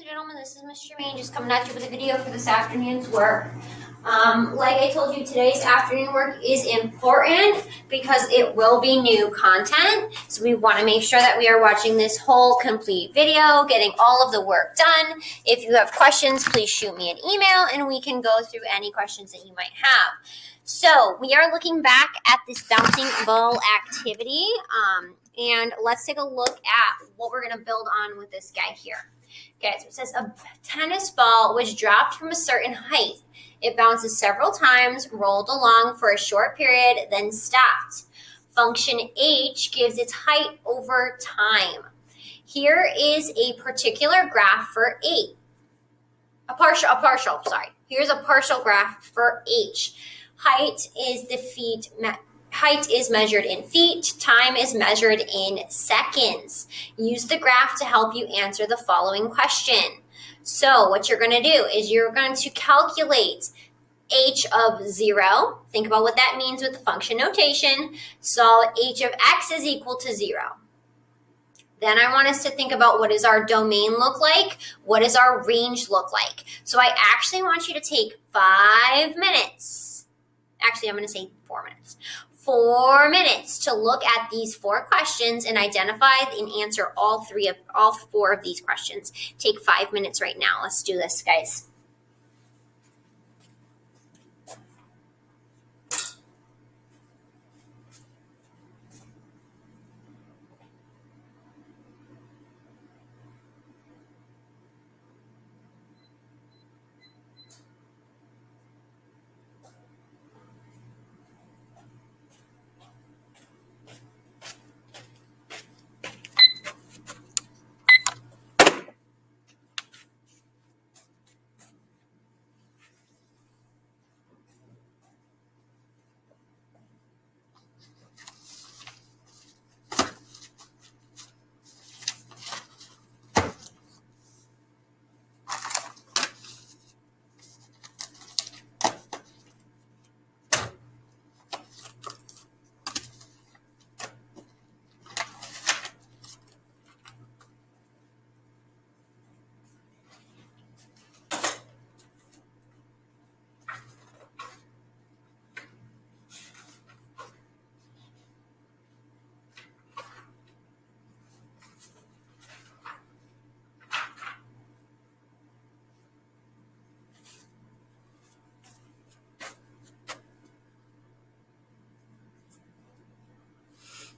gentlemen, this is Miss Germain just coming at you with a video for this afternoon's work. Like I told you, today's afternoon work is important because it will be new content. So we want to make sure that we are watching this whole complete video, getting all of the work done. If you have questions, please shoot me an email and we can go through any questions that you might have. So we are looking back at this bouncing ball activity, and let's take a look at what we're going to build on with this guy here. Okay, so it says a tennis ball was dropped from a certain height. It bounces several times, rolled along for a short period, then stopped. Function H gives its height over time. Here is a particular graph for H. Here's a partial graph for H. Height is measured in feet. Time is measured in seconds. Use the graph to help you answer the following question. So what you're going to do is you're going to calculate h of 0. Think about what that means with the function notation. Solve h of x is equal to 0. Then I want us to think about, what does our domain look like? What does our range look like? So I actually want you to take 5 minutes. Actually, I'm going to say 4 minutes. 4 minutes to look at these 4 questions and identify and answer all 4 of these questions. Take 5 minutes right now. Let's do this, guys.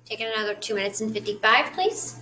Take another 2 minutes and 55, please.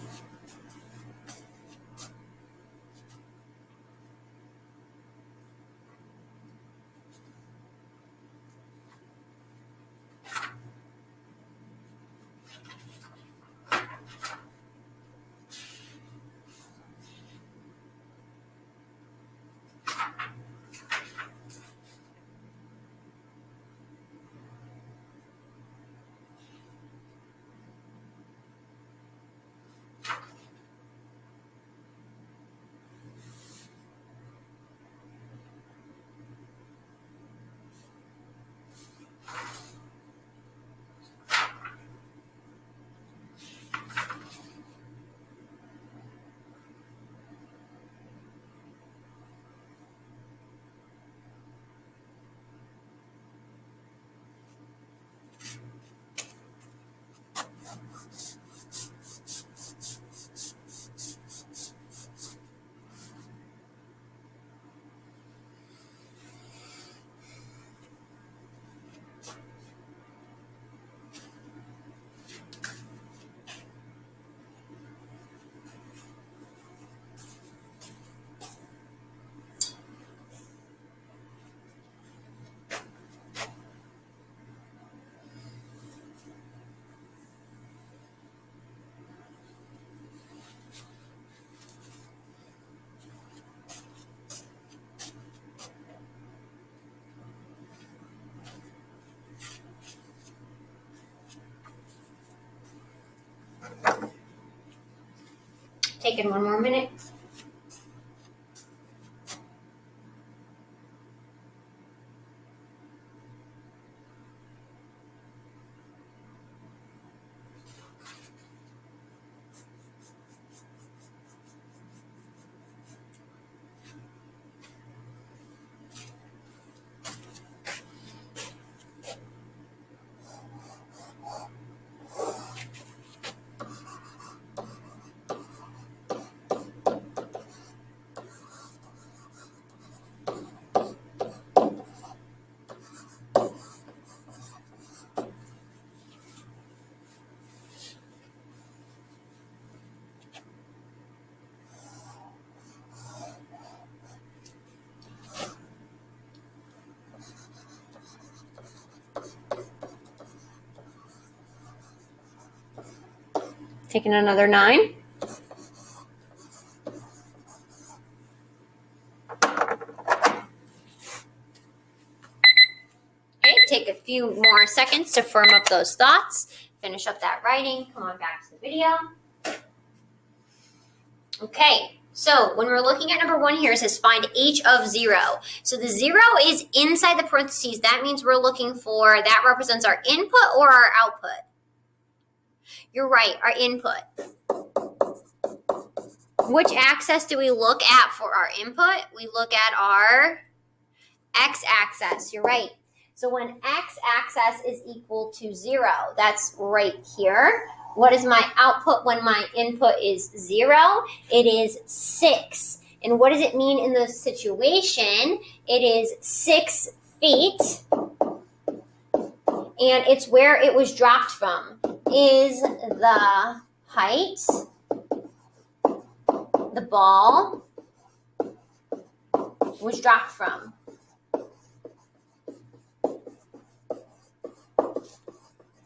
Taking 1 more minute. Taking another 9. Okay, take a few more seconds to firm up those thoughts. Finish up that writing. Come on back to the video. Okay, so when we're looking at number 1 here, it says find h of 0. So the 0 is inside the parentheses. That means we're looking for, that represents our input or our output. You're right, our input. Which axis do we look at for our input? We look at our x-axis. You're right. So when x-axis is equal to 0, that's right here. What is my output when my input is 0? It is 6. And what does it mean in this situation? It is 6 feet. And it's where it was dropped from. Is the height the ball was dropped from.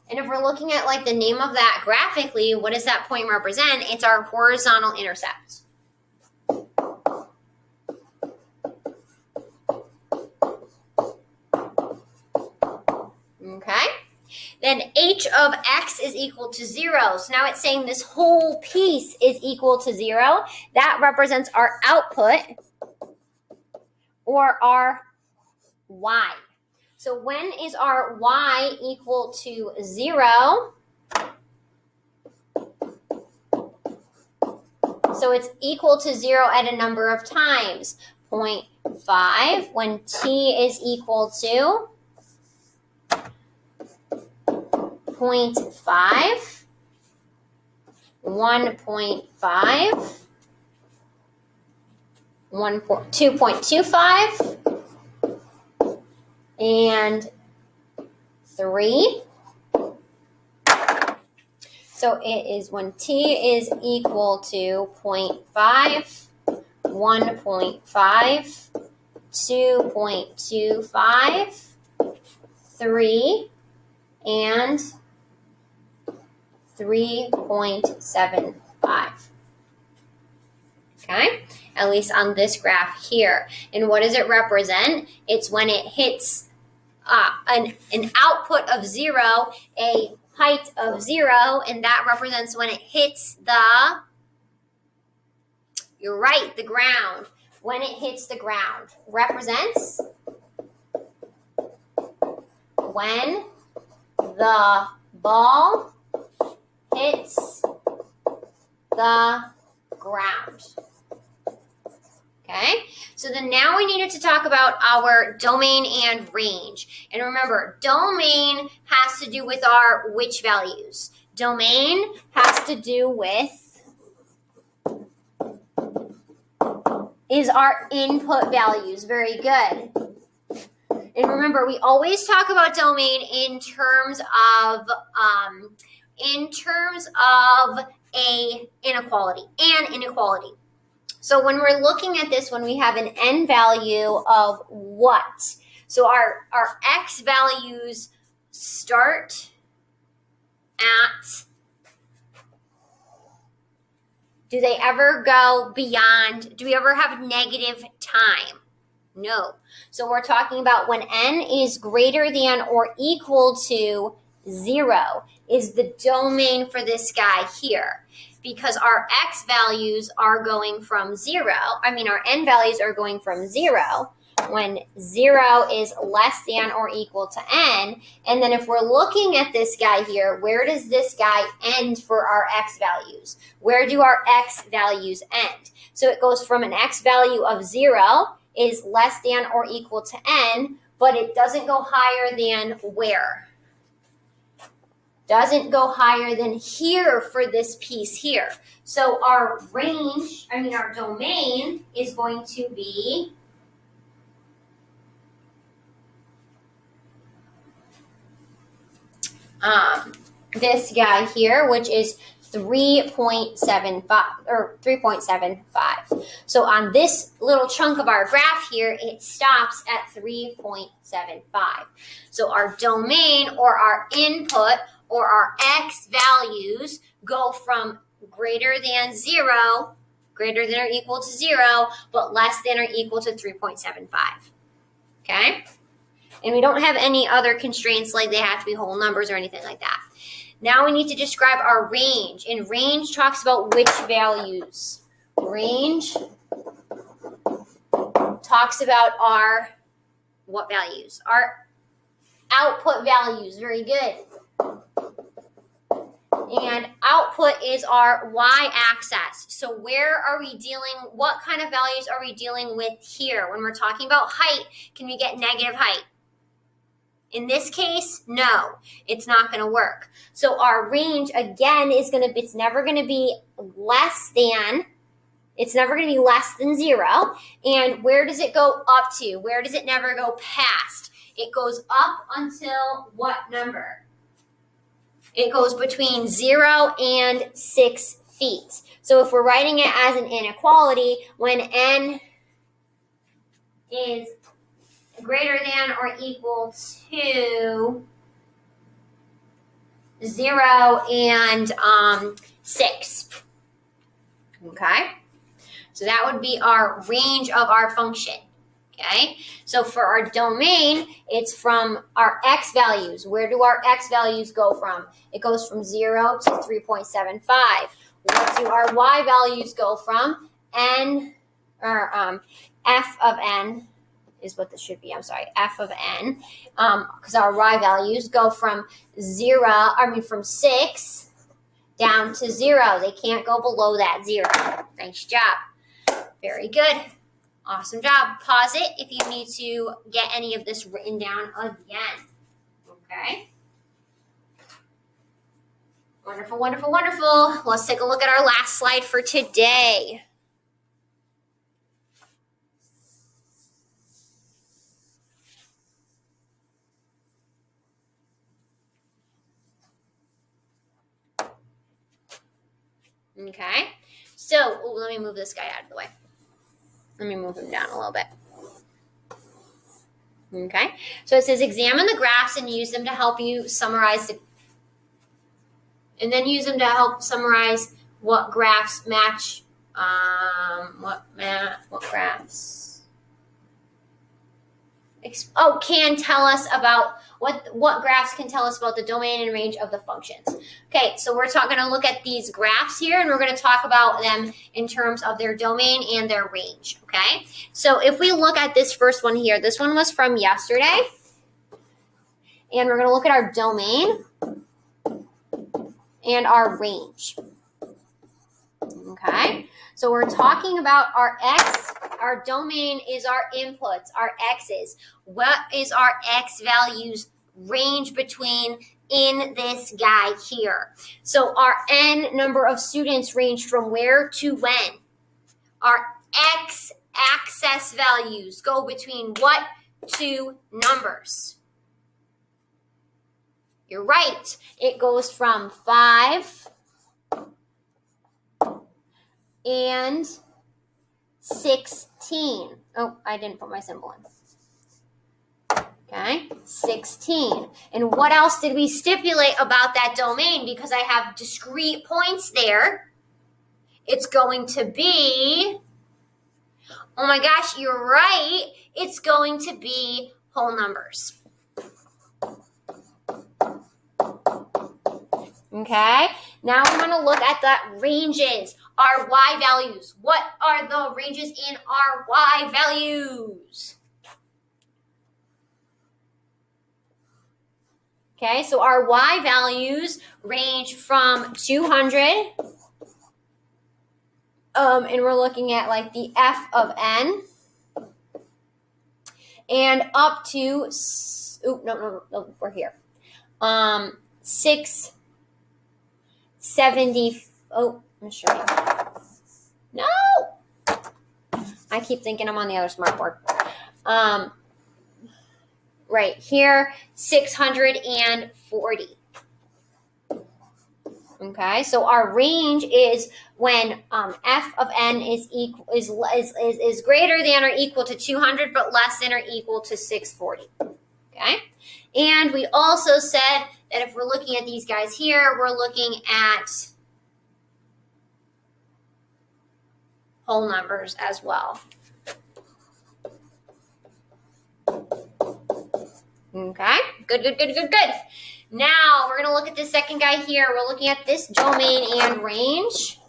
And if we're looking at like the name of that graphically, what does that point represent? It's our horizontal intercept. Okay? Then h of x is equal to 0. So now it's saying this whole piece is equal to 0. That represents our output or our y. So when is our y equal to 0? So it's equal to 0 at a number of times. 0.5 when t is equal to 0.5, 1.5, 2.25, and 3. So it is when t is equal to 0.5, 1.5, 2.25, 3, and 3.75. Okay, at least on this graph here. And what does it represent? It's when it hits an output of 0, a height of 0, and that represents when it hits the, you're right, the ground. When it hits the ground represents when the ball hits the ground. Okay, so then now we needed to talk about our domain and range. And remember, domain has to do with our which values. Domain has to do with is our input values. Very good. And remember, we always talk about domain in terms of a inequality, an inequality. So when we're looking at this, when we have an n value of what? So our x values start at, do they ever go beyond, do we ever have negative time? No. So we're talking about when n is greater than or equal to 0 is the domain for this guy here. Because our x values are going from 0, our n values are going from 0 when 0 is less than or equal to n. And then if we're looking at this guy here, where does this guy end for our x values? Where do our x values end? So it goes from an x value of 0 is less than or equal to n, but it doesn't go higher than where? Doesn't go higher than here for this piece here. So our range, our domain is going to be this guy here, which is 3.75 or 3.75. So on this little chunk of our graph here, it stops at 3.75. So our domain or our input or our x values go from greater than 0, greater than or equal to 0, but less than or equal to 3.75. Okay? And we don't have any other constraints like they have to be whole numbers or anything like that. Now we need to describe our range. And range talks about which values. Range talks about our what values? Our output values. Very good. And output is our y-axis. So where are we dealing, what kind of values are we dealing with here? When we're talking about height, can we get negative height? In this case, no, it's not going to work. So our range, again, is going to, it's never going to be less than, it's never going to be less than 0. And where does it go up to? Where does it never go past? It goes up until what number? It goes between 0 and 6 feet. So if we're writing it as an inequality, when n is greater than or equal to 0 and 6. Okay? So that would be our range of our function. Okay? So for our domain, it's from our x values. Where do our x values go from? It goes from 0 to 3.75. What do our y values go from? N, or f of n is what this should be. I'm sorry, f of n, because our y values go from 6 down to 0. They can't go below that 0. Nice job. Very good. Awesome job. Pause it if you need to get any of this written down again. Okay. Wonderful, wonderful, wonderful. Let's take a look at our last slide for today. Okay, so let me move this guy out of the way. Let me move him down a little bit. Okay, so it says examine the graphs and use them to help you summarize what graphs match, what graphs. Can tell us about what graphs can tell us about the domain and range of the functions. Okay, so we're going to look at these graphs here, and we're going to talk about them in terms of their domain and their range. Okay, so if we look at this first one here, this one was from yesterday, and we're going to look at our domain and our range. Okay, so we're talking about our x. Our domain is our inputs, our x's. What is our x values range between in this guy here? So our n number of students range from where to when? Our x-axis values go between what two numbers? You're right. It goes from 5 and 16. Oh, I didn't put my symbol in. Okay, 16. And what else did we stipulate about that domain? Because I have discrete points there, it's going to be, oh my gosh, you're right, it's going to be whole numbers. Okay, now we're going to look at the ranges, our y values. What are the ranges in our y values? Okay, so our y values range from 200, and we're looking at like the f of n, and up to, no, we're here, 670, I'm sure. No! I keep thinking I'm on the other smartboard. Right here, 640. Okay, so our range is when f of n is greater than or equal to 200, but less than or equal to 640. okay? And we also said that if we're looking at these guys here, we're looking at whole numbers as well. Okay, good. Now, we're going to look at the second guy here. We're looking at this domain and range.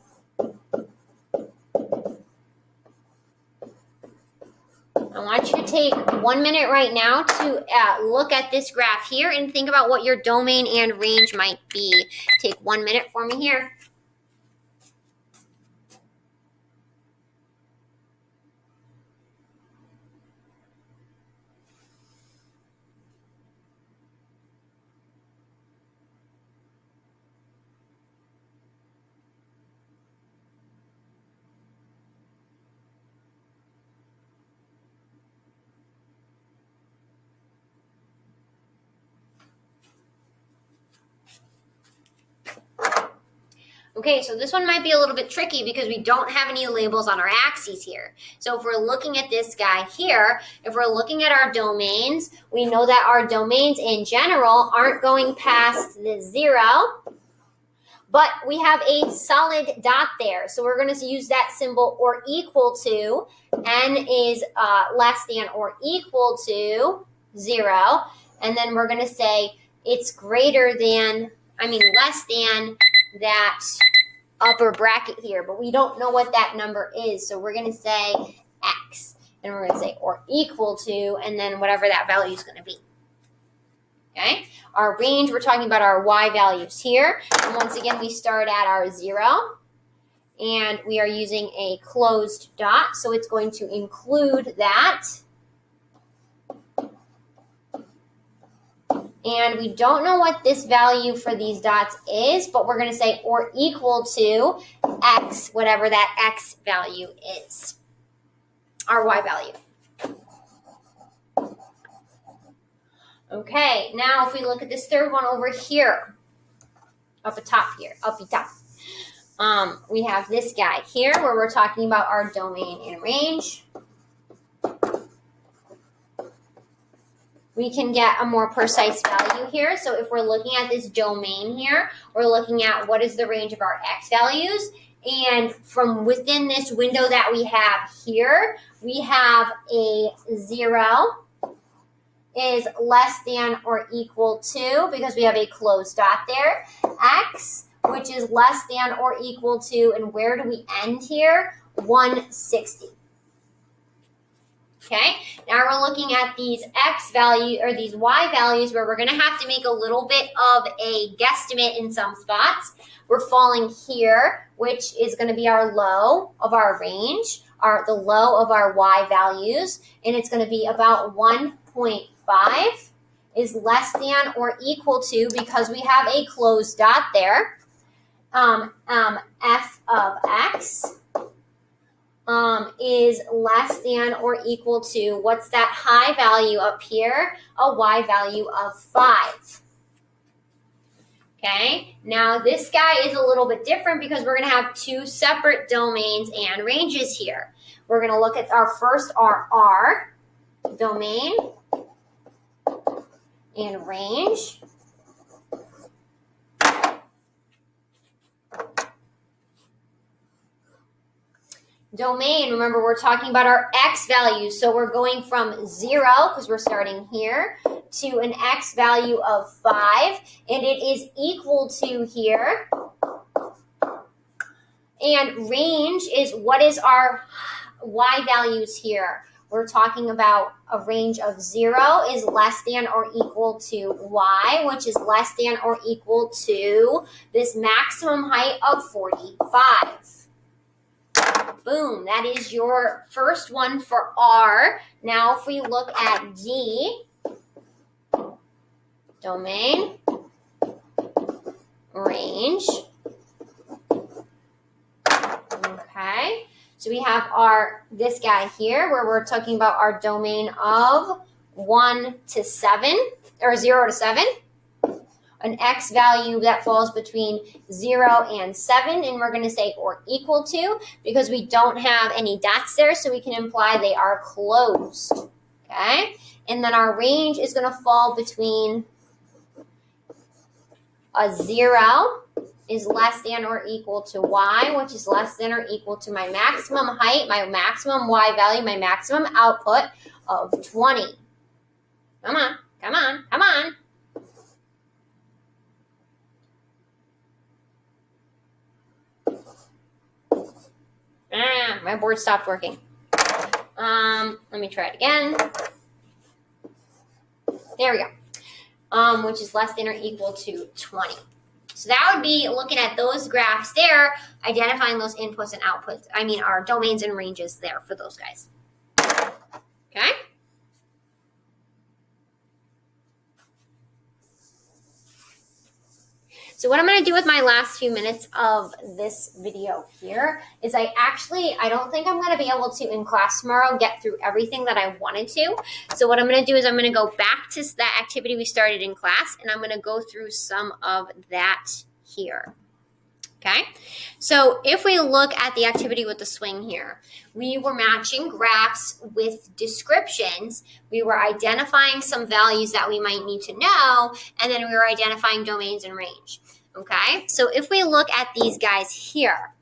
I want you to take 1 minute right now to look at this graph here and think about what your domain and range might be. Take 1 minute for me here. Okay, so this one might be a little bit tricky because we don't have any labels on our axes here. So if we're looking at this guy here, if we're looking at our domains, we know that our domains in general aren't going past the 0, but we have a solid dot there. So we're going to use that symbol or equal to. N is less than or equal to 0. And then we're going to say it's less than that upper bracket here, but we don't know what that number is. So we're going to say X, and we're going to say or equal to, and then whatever that value is going to be. Okay, our range, we're talking about our Y values here. And once again, we start at our 0, and we are using a closed dot, so it's going to include that. And we don't know what this value for these dots is, but we're going to say or equal to X, whatever that X value is, our Y value. Okay, now if we look at this third one over here, up top, we have this guy here where we're talking about our domain and range. We can get a more precise value here. So if we're looking at this domain here, we're looking at what is the range of our X values. And from within this window that we have here, we have a 0 is less than or equal to, because we have a closed dot there, X, which is less than or equal to, and where do we end here? 160. Okay, now we're looking at these X value or these Y values where we're going to have to make a little bit of a guesstimate in some spots. We're falling here, which is going to be our low of our range, the low of our Y values, and it's going to be about 1.5 is less than or equal to, because we have a closed dot there, F of X. Is less than or equal to, what's that high value up here? A Y value of 5. Okay, now this guy is a little bit different because we're going to have two separate domains and ranges here. We're going to look at our R domain and range. Domain, remember we're talking about our X values, so we're going from 0, because we're starting here, to an X value of 5, and it is equal to here. And range is what is our Y values here. We're talking about a range of 0 is less than or equal to Y, which is less than or equal to this maximum height of 45. Boom, that is your first one for R. Now if we look at D, domain, range. Okay, so we have this guy here where we're talking about our domain of 1 to 7, or 0 to 7. An X value that falls between 0 and 7, and we're going to say or equal to, because we don't have any dots there, so we can imply they are closed. okay? And then our range is going to fall between a 0 is less than or equal to y, which is less than or equal to my maximum height, my maximum y value, my maximum output of 20. Come on, come on, come on. My board stopped working. Let me try it again. There we go. Which is less than or equal to 20. So that would be looking at those graphs there, identifying those inputs and outputs. I mean, our domains and ranges there for those guys. Okay? So what I'm going to do with my last few minutes of this video here is I don't think I'm going to be able to, in class tomorrow, get through everything that I wanted to. So what I'm going to do is I'm going to go back to that activity we started in class, and I'm going to go through some of that here. Okay, so if we look at the activity with the swing here, we were matching graphs with descriptions. We were identifying some values that we might need to know, and then we were identifying domains and range. Okay, so if we look at these guys here,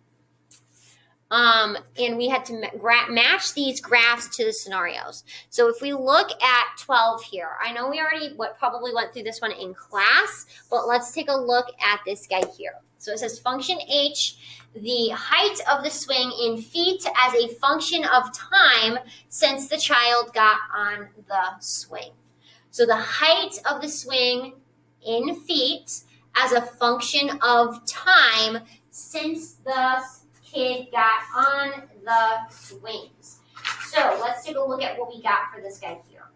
and we had to match these graphs to the scenarios. So if we look at 12 here, I know we already probably went through this one in class, but let's take a look at this guy here. So it says function h, the height of the swing in feet as a function of time since the child got on the swing. So the height of the swing in feet as a function of time since the kid got on the swings. So let's take a look at what we got for this guy here.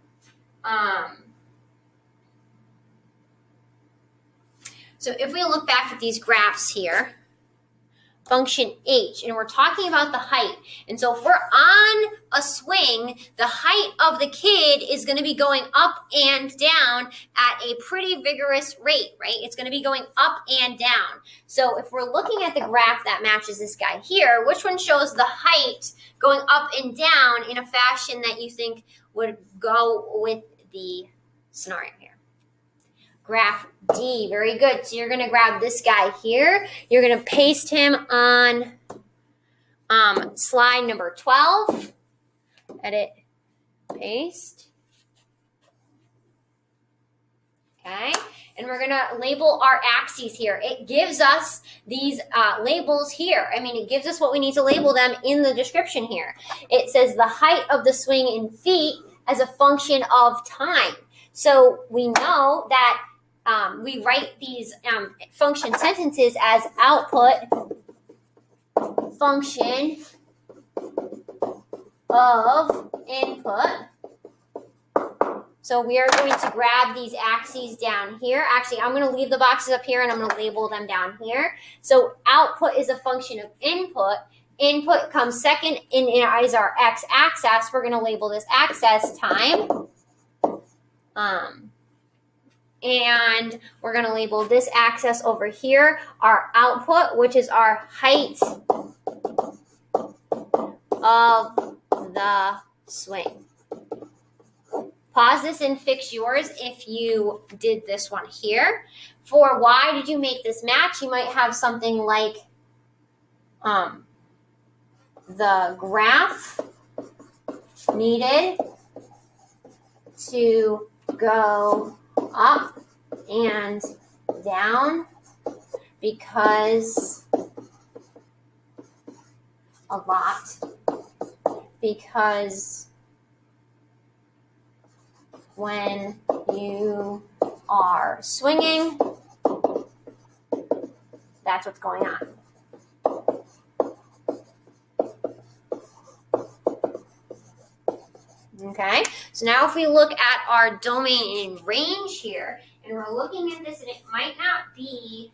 So if we look back at these graphs here, function h, and we're talking about the height. And so if we're on a swing, the height of the kid is going to be going up and down at a pretty vigorous rate, right? It's going to be going up and down. So if we're looking at the graph that matches this guy here, which one shows the height going up and down in a fashion that you think would go with the scenario here? Graph D, very good. So you're going to grab this guy here. You're going to paste him on slide number 12. Edit, paste. Okay, and we're going to label our axes here. It gives us these labels here. I mean, it gives us what we need to label them in the description here. It says the height of the swing in feet as a function of time. So we know that we write these function sentences as output function of input. So we are going to grab these axes down here. Actually, I'm going to leave the boxes up here and I'm going to label them down here. So output is a function of input. Input comes second and is our x-axis. We're going to label this axis time. And we're going to label this axis over here our output, which is our height of the swing. Pause this and fix yours if you did this one here. For why did you make this match? You might have something like the graph needed to go up and down because a lot, because when you are swinging, that's what's going on. Okay, so now if we look at our domain and range here, and we're looking at this, and it might not be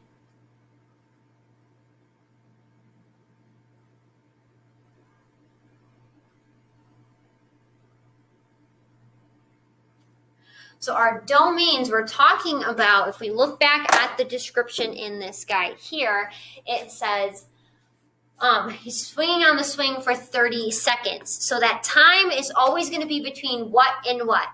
so our domains we're talking about, if we look back at the description in this guy here, it says He's swinging on the swing for 30 seconds. So that time is always going to be between what and what?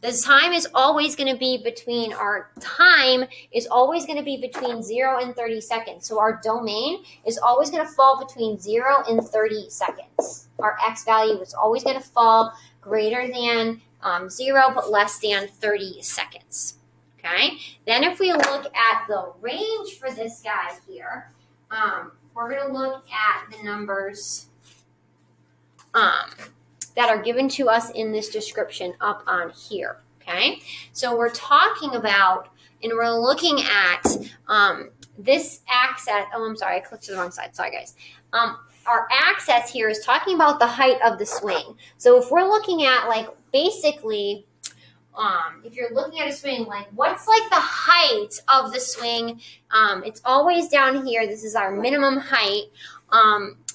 The time is always going to be between, our time is always going to be between 0 and 30 seconds. So our domain is always going to fall between 0 and 30 seconds. Our x value is always going to fall greater than 0 but less than 30 seconds. Okay? Then if we look at the range for this guy here, we're going to look at the numbers that are given to us in this description up on here, okay? So we're talking about, and we're looking at this axis. Oh, I'm sorry, I clicked to the wrong side. Sorry, guys. Our axis here is talking about the height of the swing. So if we're looking at, like, basically, if you're looking at a swing, like, what's, like, the height of the swing? It's always down here. This is our minimum height.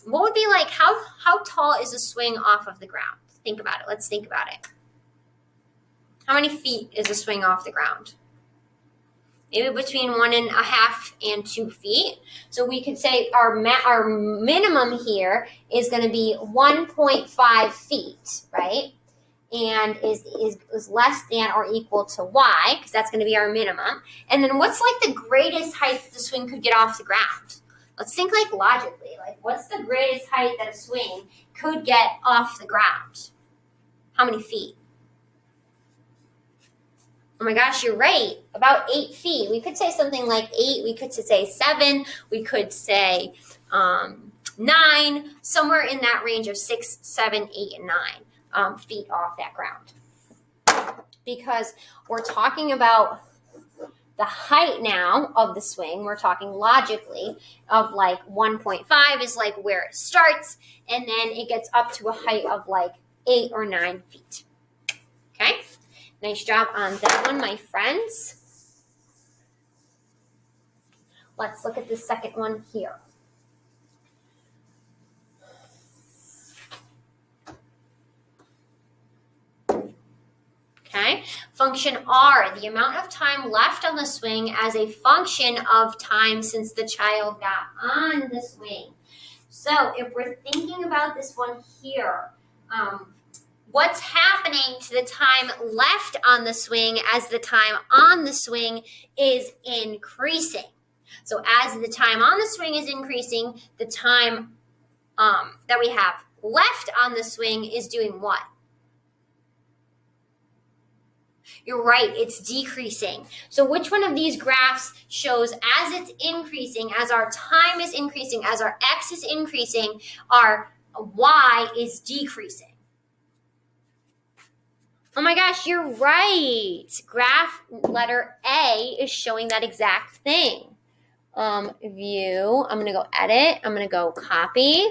What would be, like, how tall is a swing off of the ground? Think about it. Let's think about it. How many feet is a swing off the ground? Maybe between 1.5 and 2 feet. So we could say our minimum here is going to be 1.5 feet, right? And is less than or equal to y, because that's going to be our minimum. And then what's, like, the greatest height that the swing could get off the ground? Let's think, like, logically. Like, what's the greatest height that a swing could get off the ground? How many feet? Oh my gosh, you're right. About 8 feet. We could say something like 8. We could say 7. We could say 9. Somewhere in that range of 6, 7, 8, and 9 feet off that ground. Because we're talking about the height now of the swing, we're talking logically of, like, 1.5 is, like, where it starts, and then it gets up to a height of, like, 8 or 9 feet. Okay? Nice job on that one, my friends. Let's look at the second one here. Okay, function R, the amount of time left on the swing as a function of time since the child got on the swing. So if we're thinking about this one here, what's happening to the time left on the swing as the time on the swing is increasing. So as the time on the swing is increasing, the time that we have left on the swing is doing what? You're right, it's decreasing. So which one of these graphs shows as it's increasing, as our time is increasing, as our x is increasing, our y is decreasing? Oh my gosh, you're right. Graph letter A is showing that exact thing. View, I'm going to go edit, I'm going to go copy.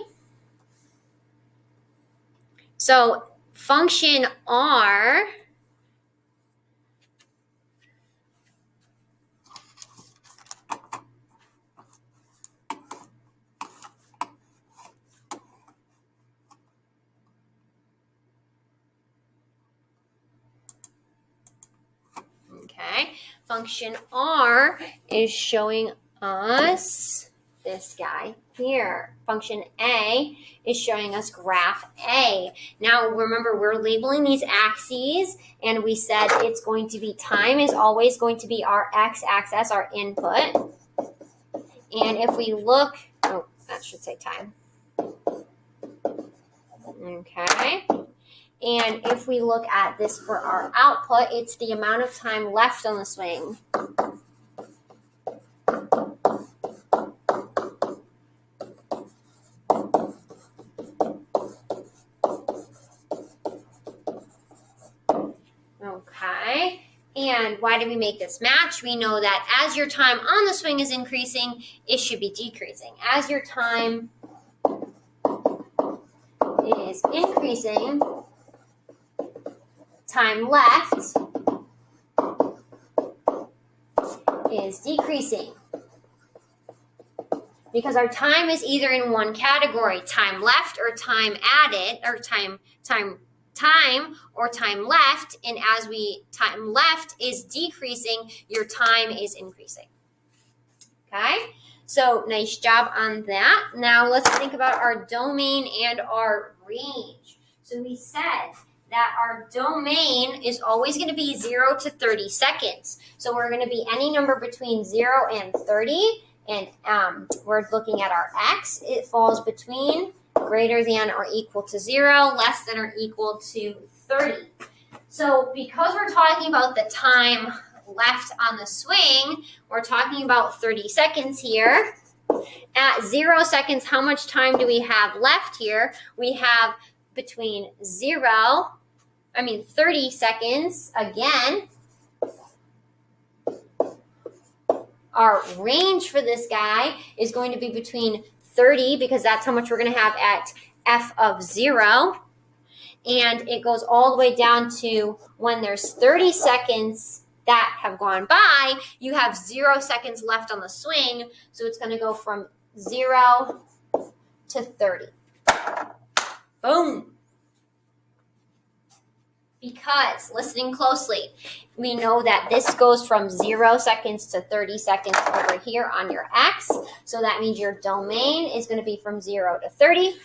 So function R function R is showing us this guy here. Function A is showing us graph A. Now remember, we're labeling these axes, and we said it's going to be, time is always going to be our x-axis, our input. And if we look, oh, that should say time. Okay. And if we look at this for our output, it's the amount of time left on the swing. Okay. And why do we make this match? We know that as your time on the swing is increasing, it should be decreasing. As your time is increasing, time left is decreasing. Because our time is either in one category, time left or time added, or time or time left, and as time left is decreasing, your time is increasing. Okay? So nice job on that. Now let's think about our domain and our range. So we said that our domain is always going to be 0 to 30 seconds. So we're going to be any number between 0 and 30. And we're looking at our x. It falls between greater than or equal to 0, less than or equal to 30. So because we're talking about the time left on the swing, we're talking about 30 seconds here. At 0 seconds, how much time do we have left here? We have between 30 seconds again. Our range for this guy is going to be between 30, because that's how much we're going to have at f of 0. And it goes all the way down to when there's 30 seconds that have gone by, you have 0 seconds left on the swing. So it's going to go from 0 to 30. Boom. Because, listening closely, we know that this goes from 0 seconds to 30 seconds over here on your x. So that means your domain is going to be from 0 to 30.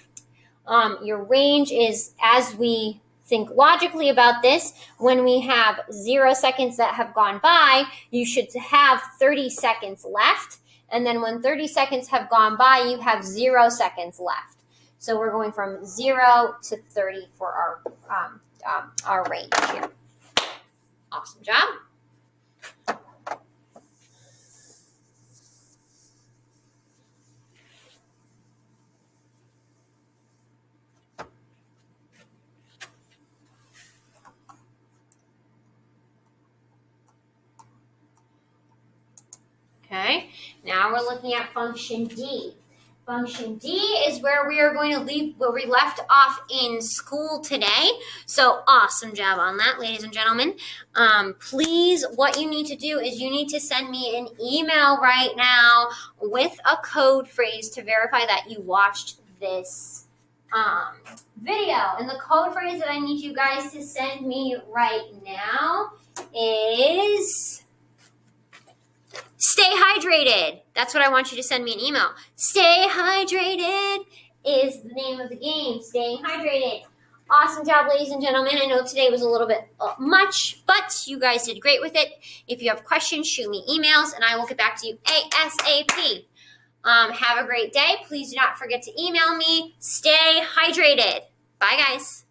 Your range is, as we think logically about this, when we have 0 seconds that have gone by, you should have 30 seconds left. And then when 30 seconds have gone by, you have 0 seconds left. So we're going from 0 to 30 for our range here. Awesome job. Okay, now we're looking at function D. Function D is where we are going to leave where we left off in school today. So awesome job on that, ladies and gentlemen. Please, what you need to do is you need to send me an email right now with a code phrase to verify that you watched this video. And the code phrase that I need you guys to send me right now is stay hydrated. That's what I want you to send me an email. Stay hydrated is the name of the game. Staying hydrated. Awesome job, ladies and gentlemen. I know today was a little bit much, but you guys did great with it. If you have questions, shoot me emails, and I will get back to you ASAP. Have a great day. Please do not forget to email me. Stay hydrated. Bye, guys.